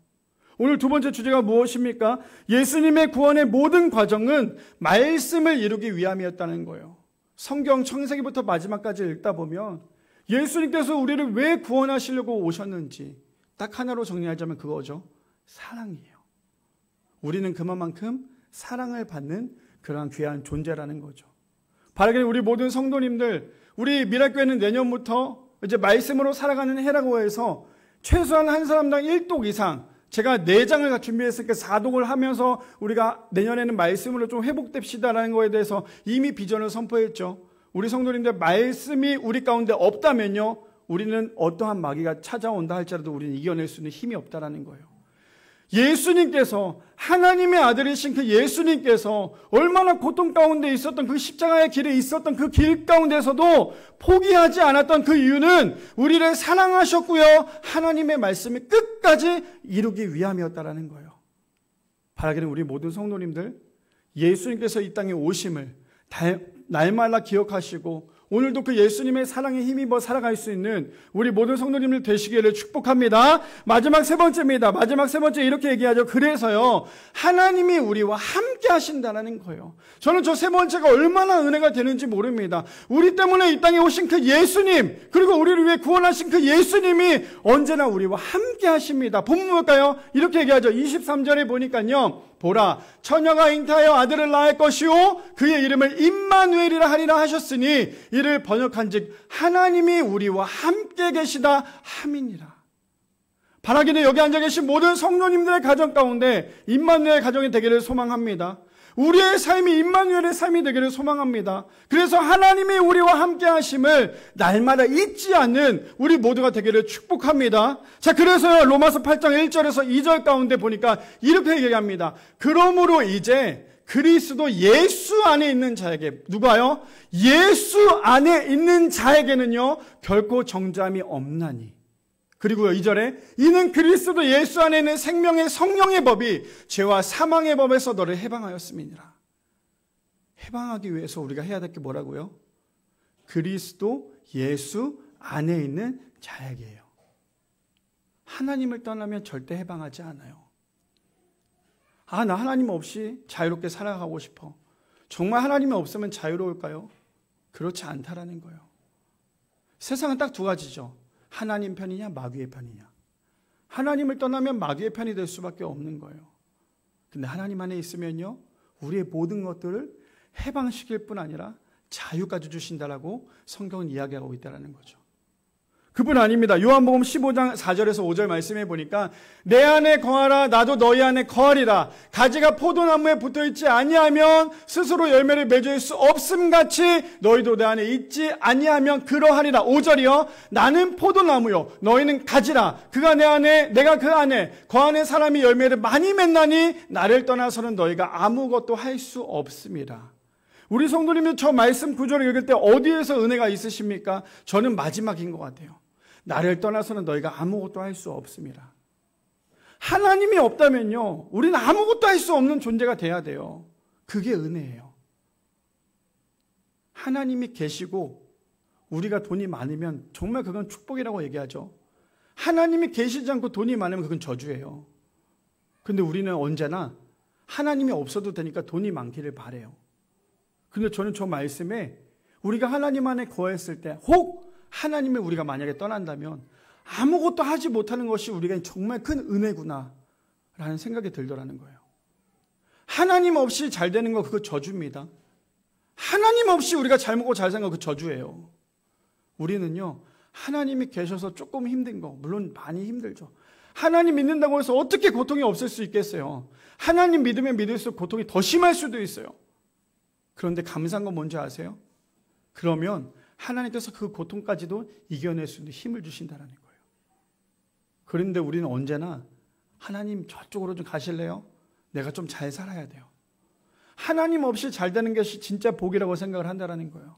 오늘 두 번째 주제가 무엇입니까? 예수님의 구원의 모든 과정은 말씀을 이루기 위함이었다는 거예요. 성경 창세기부터 마지막까지 읽다 보면 예수님께서 우리를 왜 구원하시려고 오셨는지 딱 하나로 정리하자면 그거죠. 사랑이에요. 우리는 그만큼 사랑을 받는 그러한 귀한 존재라는 거죠. 바라기는 우리 모든 성도님들, 우리 미랄교회는 내년부터 이제 말씀으로 살아가는 해라고 해서 최소한 한 사람당 1독 이상, 제가 4장을 준비했으니까 4독을 하면서 우리가 내년에는 말씀으로 좀 회복됩시다라는 거에 대해서 이미 비전을 선포했죠. 우리 성도님들 말씀이 우리 가운데 없다면요, 우리는 어떠한 마귀가 찾아온다 할지라도 우리는 이겨낼 수 있는 힘이 없다라는 거예요. 예수님께서, 하나님의 아들이신 그 예수님께서 얼마나 고통 가운데 있었던 그 십자가의 길에 있었던 그 길 가운데서도 포기하지 않았던 그 이유는 우리를 사랑하셨고요, 하나님의 말씀이 끝까지 이루기 위함이었다라는 거예요. 바라기는 우리 모든 성도님들, 예수님께서 이 땅에 오심을 날마다 기억하시고 오늘도 그 예수님의 사랑에 힘입어 살아갈 수 있는 우리 모든 성도님들 되시기를 축복합니다. 마지막 세 번째입니다. 마지막 세 번째 이렇게 얘기하죠. 그래서요, 하나님이 우리와 함께 하신다는 거예요. 저는 저 세 번째가 얼마나 은혜가 되는지 모릅니다. 우리 때문에 이 땅에 오신 그 예수님, 그리고 우리를 위해 구원하신 그 예수님이 언제나 우리와 함께 하십니다. 본문 볼까요? 이렇게 얘기하죠. 23절에 보니까요, 보라, 처녀가 잉태하여 아들을 낳을 것이요 그의 이름을 임마누엘이라 하리라 하셨으니 이를 번역한즉 하나님이 우리와 함께 계시다 함이니라. 바라기는 여기 앉아 계신 모든 성도님들의 가정 가운데 임마누엘 가정이 되기를 소망합니다. 우리의 삶이 임마누엘의 삶이 되기를 소망합니다. 그래서 하나님이 우리와 함께 하심을 날마다 잊지 않는 우리 모두가 되기를 축복합니다. 자, 그래서요, 로마서 8장 1절에서 2절 가운데 보니까 이렇게 얘기합니다. 그러므로 이제 그리스도 예수 안에 있는 자에게, 누가요? 예수 안에 있는 자에게는요, 결코 정죄함이 없나니. 그리고요, 2절에 이는 그리스도 예수 안에 있는 생명의 성령의 법이 죄와 사망의 법에서 너를 해방하였음이니라. 해방하기 위해서 우리가 해야 될 게 뭐라고요? 그리스도 예수 안에 있는 자에게요. 하나님을 떠나면 절대 해방하지 않아요. 아, 나 하나님 없이 자유롭게 살아가고 싶어. 정말 하나님이 없으면 자유로울까요? 그렇지 않다라는 거예요. 세상은 딱 두 가지죠. 하나님 편이냐 마귀의 편이냐. 하나님을 떠나면 마귀의 편이 될 수밖에 없는 거예요. 근데 하나님 안에 있으면요, 우리의 모든 것들을 해방시킬 뿐 아니라 자유까지 주신다라고 성경은 이야기하고 있다는 거죠. 그뿐 아닙니다. 요한복음 15장 4절에서 5절 말씀해 보니까 내 안에 거하라 나도 너희 안에 거하리라. 가지가 포도나무에 붙어있지 아니하면 스스로 열매를 맺을 수 없음같이 너희도 내 안에 있지 아니하면 그러하리라. 5절이요. 나는 포도나무요 너희는 가지라. 그가 내 안에 내가 그 안에 거하는 사람이 열매를 많이 맺나니 나를 떠나서는 너희가 아무것도 할 수 없습니다. 우리 성도님들 저 말씀 구절을 읽을 때 어디에서 은혜가 있으십니까? 저는 마지막인 것 같아요. 나를 떠나서는 너희가 아무것도 할 수 없습니다. 하나님이 없다면요, 우리는 아무것도 할 수 없는 존재가 돼야 돼요. 그게 은혜예요. 하나님이 계시고 우리가 돈이 많으면 정말 그건 축복이라고 얘기하죠. 하나님이 계시지 않고 돈이 많으면 그건 저주예요. 근데 우리는 언제나 하나님이 없어도 되니까 돈이 많기를 바라요. 근데 저는 저 말씀에 우리가 하나님 안에 거했을 때 혹 하나님을 우리가 만약에 떠난다면 아무것도 하지 못하는 것이 우리가 정말 큰 은혜구나 라는 생각이 들더라는 거예요. 하나님 없이 잘 되는 거 그거 저주입니다. 하나님 없이 우리가 잘 먹고 잘 사는 거 그거 저주예요. 우리는요, 하나님이 계셔서 조금 힘든 거, 물론 많이 힘들죠. 하나님 믿는다고 해서 어떻게 고통이 없을 수 있겠어요? 하나님 믿으면 믿을수록 고통이 더 심할 수도 있어요. 그런데 감사한 건 뭔지 아세요? 그러면 하나님께서 그 고통까지도 이겨낼 수 있는 힘을 주신다는 거예요. 그런데 우리는 언제나 하나님 저쪽으로 좀 가실래요? 내가 좀 잘 살아야 돼요. 하나님 없이 잘 되는 것이 진짜 복이라고 생각을 한다는 거예요.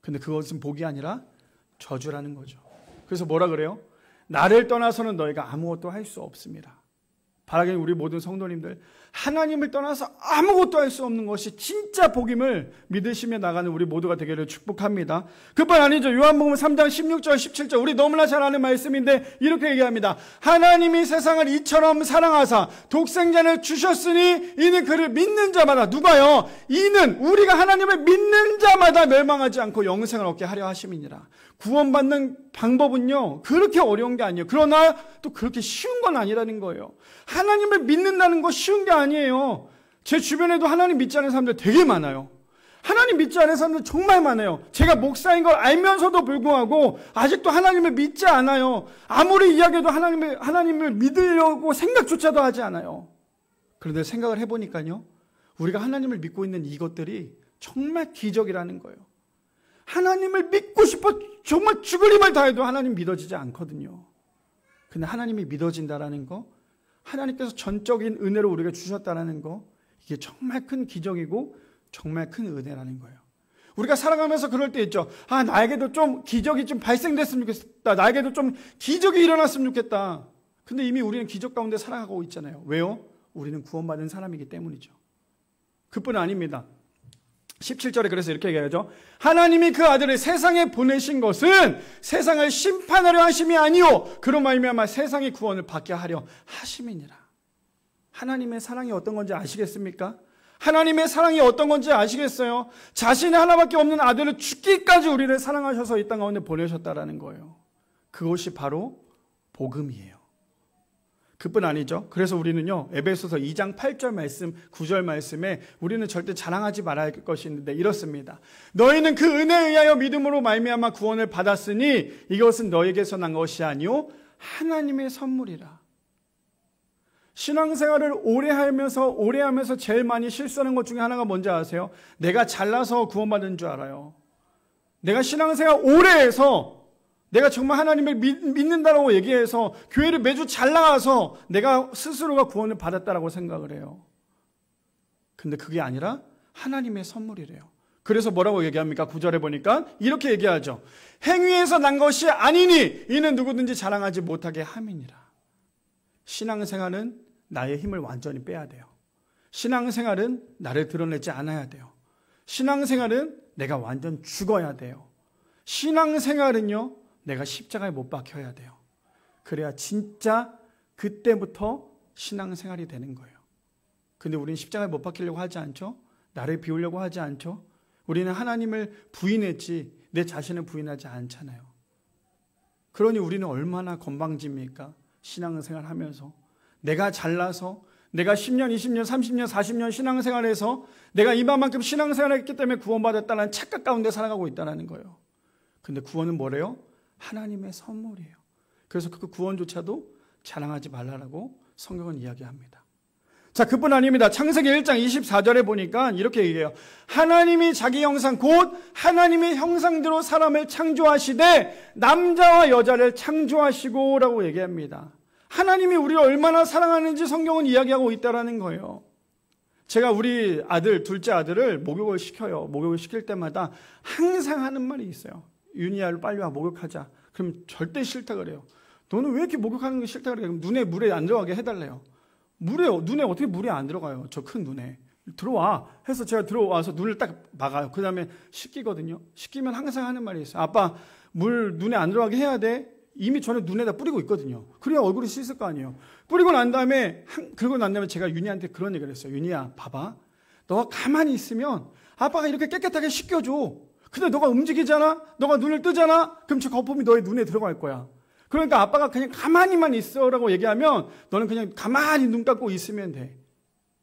근데 그것은 복이 아니라 저주라는 거죠. 그래서 뭐라 그래요? 나를 떠나서는 너희가 아무것도 할 수 없습니다. 바라기는 우리 모든 성도님들, 하나님을 떠나서 아무것도 할 수 없는 것이 진짜 복임을 믿으시며 나가는 우리 모두가 되기를 축복합니다. 그뿐 아니죠. 요한복음 3장 16절 17절 우리 너무나 잘 아는 말씀인데 이렇게 얘기합니다. 하나님이 세상을 이처럼 사랑하사 독생자를 주셨으니 이는 그를 믿는 자마다, 누가요? 이는 우리가 하나님을 믿는 자마다 멸망하지 않고 영생을 얻게 하려 하심이니라. 구원받는 방법은요 그렇게 어려운 게 아니에요. 그러나 또 그렇게 쉬운 건 아니라는 거예요. 하나님을 믿는다는 거 쉬운 게 아니에요. 제 주변에도 하나님 믿지 않는 사람들 되게 많아요. 하나님 믿지 않는 사람들 정말 많아요. 제가 목사인 걸 알면서도 불구하고 아직도 하나님을 믿지 않아요. 아무리 이야기해도 하나님을 믿으려고 생각조차도 하지 않아요. 그런데 생각을 해보니까요, 우리가 하나님을 믿고 있는 이것들이 정말 기적이라는 거예요. 하나님을 믿고 싶어 정말 죽을 힘을 다해도 하나님 믿어지지 않거든요. 근데 하나님이 믿어진다라는 거, 하나님께서 전적인 은혜로 우리가 주셨다라는 거, 이게 정말 큰 기적이고 정말 큰 은혜라는 거예요. 우리가 살아가면서 그럴 때 있죠. 나에게도 좀 기적이 좀 발생됐으면 좋겠다. 나에게도 좀 기적이 일어났으면 좋겠다. 근데 이미 우리는 기적 가운데 살아가고 있잖아요. 왜요? 우리는 구원받은 사람이기 때문이죠. 그뿐 아닙니다. 17절에 그래서 이렇게 얘기하죠. 하나님이 그 아들을 세상에 보내신 것은 세상을 심판하려 하심이 아니요 그로 말미암아 세상의 구원을 받게 하려 하심이니라. 하나님의 사랑이 어떤 건지 아시겠습니까? 하나님의 사랑이 어떤 건지 아시겠어요? 자신의 하나밖에 없는 아들을 죽기까지 우리를 사랑하셔서 이 땅 가운데 보내셨다라는 거예요. 그것이 바로 복음이에요. 그뿐 아니죠. 그래서 우리는요, 에베소서 2장 8절 말씀, 9절 말씀에 우리는 절대 자랑하지 말아야 할 것이 있는데 이렇습니다. 너희는 그 은혜에 의하여 믿음으로 말미암아 구원을 받았으니 이것은 너희에게서 난 것이 아니요 하나님의 선물이라. 신앙생활을 오래 하면서 제일 많이 실수하는 것 중에 하나가 뭔지 아세요? 내가 잘나서 구원받은 줄 알아요. 내가 신앙생활 오래 해서 내가 정말 하나님을 믿는다라고 얘기해서 교회를 매주 잘 나가서 내가 스스로가 구원을 받았다라고 생각을 해요. 근데 그게 아니라 하나님의 선물이래요. 그래서 뭐라고 얘기합니까? 9절에 보니까 이렇게 얘기하죠. 행위에서 난 것이 아니니 이는 누구든지 자랑하지 못하게 함이니라. 신앙생활은 나의 힘을 완전히 빼야 돼요. 신앙생활은 나를 드러내지 않아야 돼요. 신앙생활은 내가 완전 죽어야 돼요. 신앙생활은요, 내가 십자가에 못 박혀야 돼요. 그래야 진짜 그때부터 신앙생활이 되는 거예요. 근데 우리는 십자가에 못 박히려고 하지 않죠? 나를 비우려고 하지 않죠? 우리는 하나님을 부인했지 내 자신을 부인하지 않잖아요. 그러니 우리는 얼마나 건방집니까? 신앙생활 하면서 내가 잘나서 내가 10년, 20년, 30년, 40년 신앙생활해서 내가 이만큼 신앙생활을 했기 때문에 구원받았다는 착각 가운데 살아가고 있다는 거예요. 근데 구원은 뭐래요? 하나님의 선물이에요. 그래서 그 구원조차도 자랑하지 말라라고 성경은 이야기합니다. 자, 그뿐 아닙니다. 창세기 1장 24절에 보니까 이렇게 얘기해요. 하나님이 자기 형상 곧 하나님의 형상대로 사람을 창조하시되 남자와 여자를 창조하시고 라고 얘기합니다. 하나님이 우리를 얼마나 사랑하는지 성경은 이야기하고 있다는 거예요. 제가 우리 아들, 둘째 아들을 목욕을 시켜요. 목욕을 시킬 때마다 항상 하는 말이 있어요. 윤희야, 빨리 와, 목욕하자. 그럼 절대 싫다 그래요. 너는 왜 이렇게 목욕하는 게 싫다 그래요? 그럼 눈에 물에 안 들어가게 해달래요. 눈에 어떻게 물이 안 들어가요? 저 큰 눈에. 들어와. 해서 제가 들어와서 눈을 딱 막아요. 그 다음에 씻기거든요. 씻기면 항상 하는 말이 있어요. 아빠, 물 눈에 안 들어가게 해야 돼. 이미 전에 눈에다 뿌리고 있거든요. 그래야 얼굴이 씻을 거 아니에요. 뿌리고 난 다음에 제가 윤희한테 그런 얘기를 했어요. 윤희야, 봐봐. 너가 가만히 있으면 아빠가 이렇게 깨끗하게 씻겨줘. 근데 너가 움직이잖아? 너가 눈을 뜨잖아? 그럼 저 거품이 너의 눈에 들어갈 거야. 그러니까 아빠가 그냥 가만히만 있어라고 얘기하면 너는 그냥 가만히 눈 감고 있으면 돼.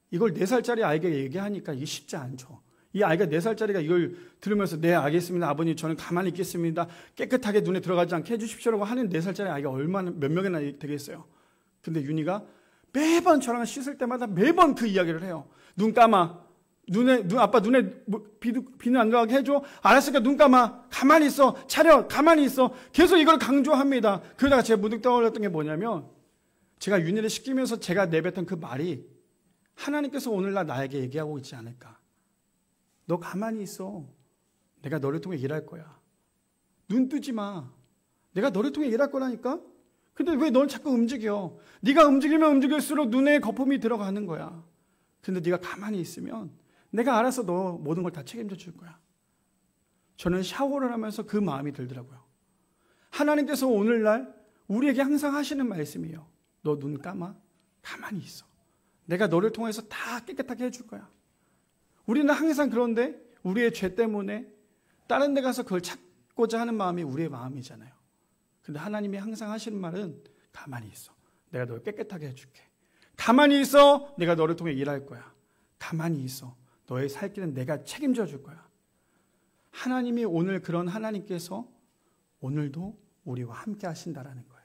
이걸 4살짜리 아이에게 얘기하니까 이게 쉽지 않죠. 이 아이가 4살짜리가 이걸 들으면서 네, 알겠습니다. 아버님, 저는 가만히 있겠습니다. 깨끗하게 눈에 들어가지 않게 해주십시오라고 하는 4살짜리 아이가 몇 명이나 되겠어요. 근데 윤희가 매번 저랑 씻을 때마다 매번 그 이야기를 해요. 눈 감아. 아빠 눈에 비는 안 들어가게 해줘. 알았으니까 눈 감아. 가만히 있어. 차려. 가만히 있어. 계속 이걸 강조합니다. 그러다가 제가 문득 떠올렸던 게 뭐냐면, 제가 윤희를 시키면서 제가 내뱉은 그 말이 하나님께서 오늘날 나에게 얘기하고 있지 않을까. 너 가만히 있어. 내가 너를 통해 일할 거야. 눈 뜨지 마. 내가 너를 통해 일할 거라니까. 근데 왜 널 자꾸 움직여? 네가 움직이면 움직일수록 눈에 거품이 들어가는 거야. 근데 네가 가만히 있으면 내가 알아서 너 모든 걸 다 책임져 줄 거야. 저는 샤워를 하면서 그 마음이 들더라고요. 하나님께서 오늘날 우리에게 항상 하시는 말씀이에요. 너 눈 감아. 가만히 있어. 내가 너를 통해서 다 깨끗하게 해줄 거야. 우리는 항상 그런데 우리의 죄 때문에 다른 데 가서 그걸 찾고자 하는 마음이 우리의 마음이잖아요. 근데 하나님이 항상 하시는 말은 가만히 있어. 내가 너를 깨끗하게 해줄게. 가만히 있어. 내가 너를 통해 일할 거야. 가만히 있어. 너의 살 길은 내가 책임져 줄 거야. 하나님이 오늘 그런 하나님께서 오늘도 우리와 함께 하신다라는 거예요.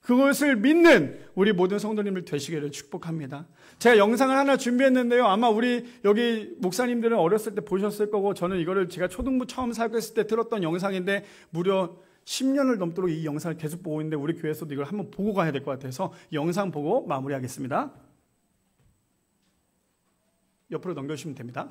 그것을 믿는 우리 모든 성도님들 되시기를 축복합니다. 제가 영상을 하나 준비했는데요. 아마 우리 여기 목사님들은 어렸을 때 보셨을 거고, 저는 이거를 제가 초등부 처음 사역했을 때 들었던 영상인데 무려 10년을 넘도록 이 영상을 계속 보고 있는데 우리 교회에서도 이걸 한번 보고 가야 될 것 같아서 이 영상 보고 마무리하겠습니다. 옆으로 넘겨주시면 됩니다.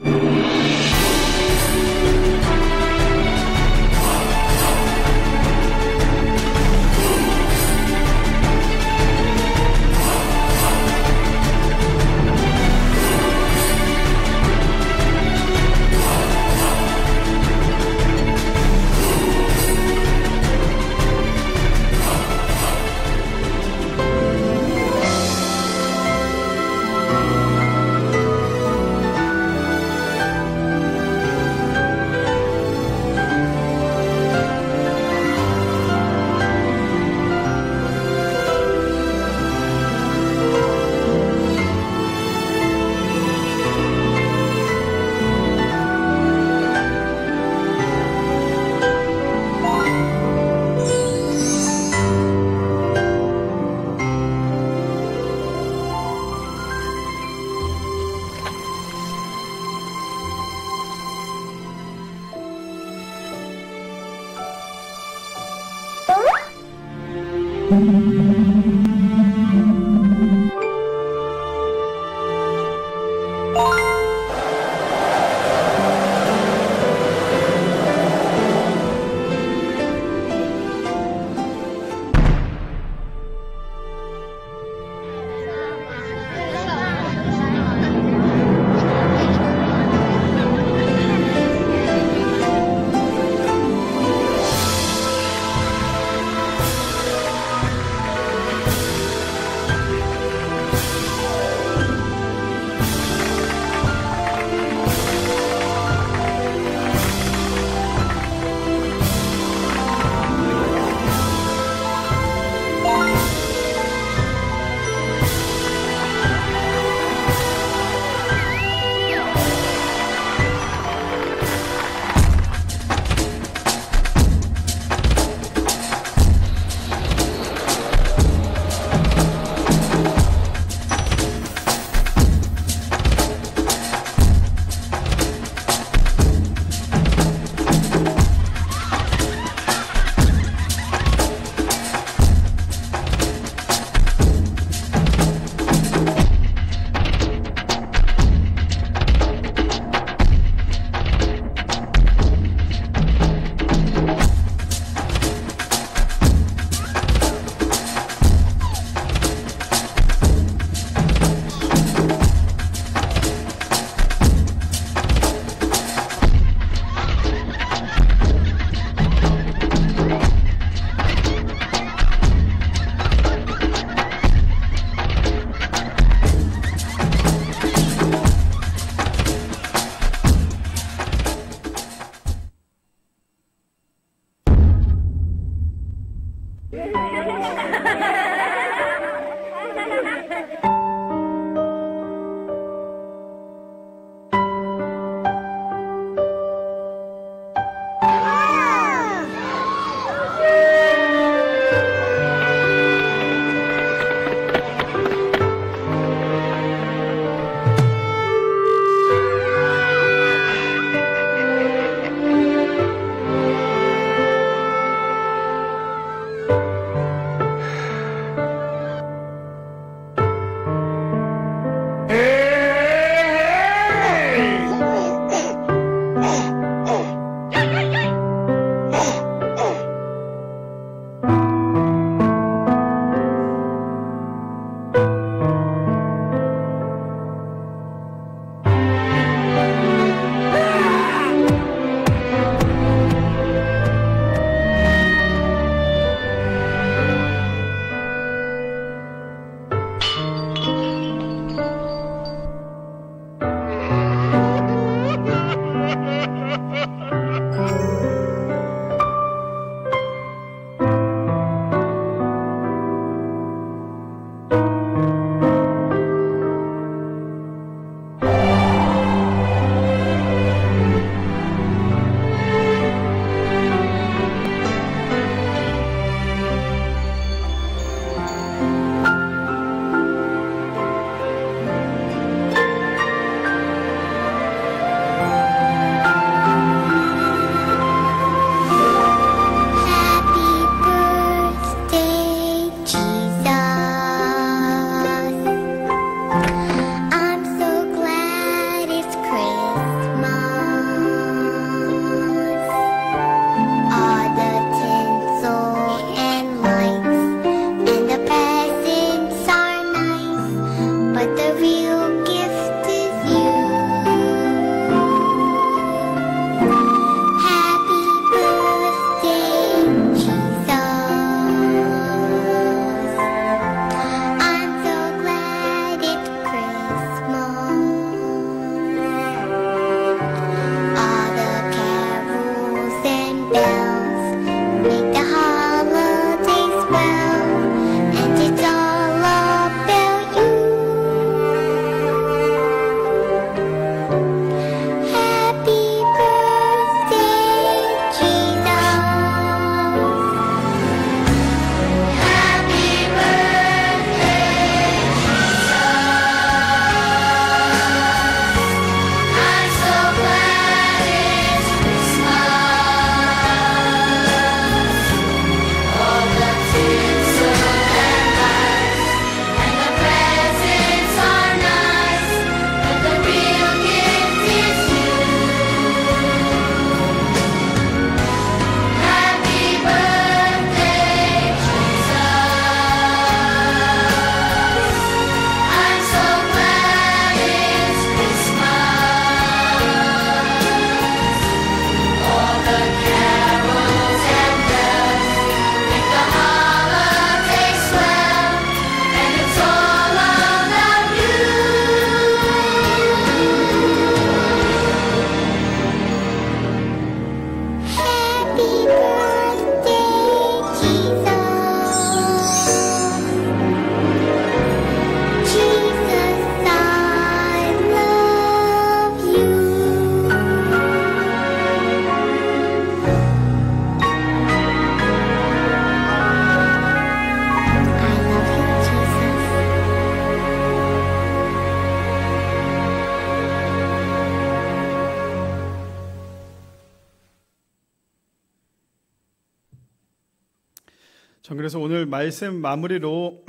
전 그래서 오늘 말씀 마무리로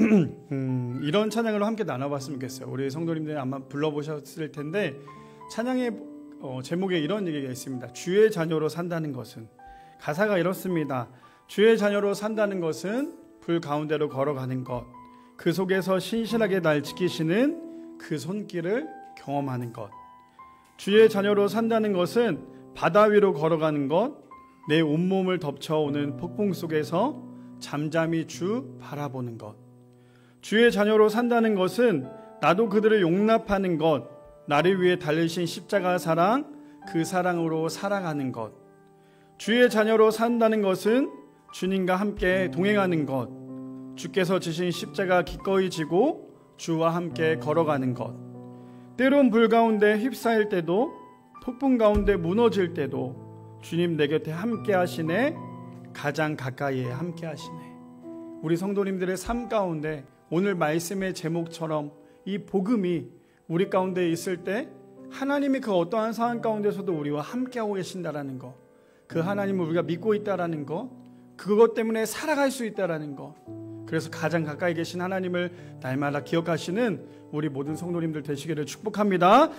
이런 찬양으로 함께 나눠봤으면 좋겠어요. 우리 성도님들 아마 불러보셨을 텐데 찬양의 제목에 이런 얘기가 있습니다. 주의 자녀로 산다는 것은, 가사가 이렇습니다. 주의 자녀로 산다는 것은 불 가운데로 걸어가는 것, 그 속에서 신실하게 날 지키시는 그 손길을 경험하는 것. 주의 자녀로 산다는 것은 바다 위로 걸어가는 것, 내 온몸을 덮쳐오는 폭풍 속에서 잠잠히 주 바라보는 것. 주의 자녀로 산다는 것은 나도 그들을 용납하는 것, 나를 위해 달리신 십자가 사랑, 그 사랑으로 살아가는 것. 주의 자녀로 산다는 것은 주님과 함께 동행하는 것, 주께서 지신 십자가 기꺼이 지고 주와 함께 걸어가는 것. 때론 불 가운데 휩싸일 때도, 폭풍 가운데 무너질 때도 주님 내 곁에 함께 하시네, 가장 가까이에 함께 하시네. 우리 성도님들의 삶 가운데 오늘 말씀의 제목처럼 이 복음이 우리 가운데 있을 때 하나님이 그 어떠한 상황 가운데서도 우리와 함께하고 계신다라는 것, 그 하나님을 우리가 믿고 있다라는 것, 그것 때문에 살아갈 수 있다라는 것, 그래서 가장 가까이 계신 하나님을 날마다 기억하시는 우리 모든 성도님들 되시기를 축복합니다.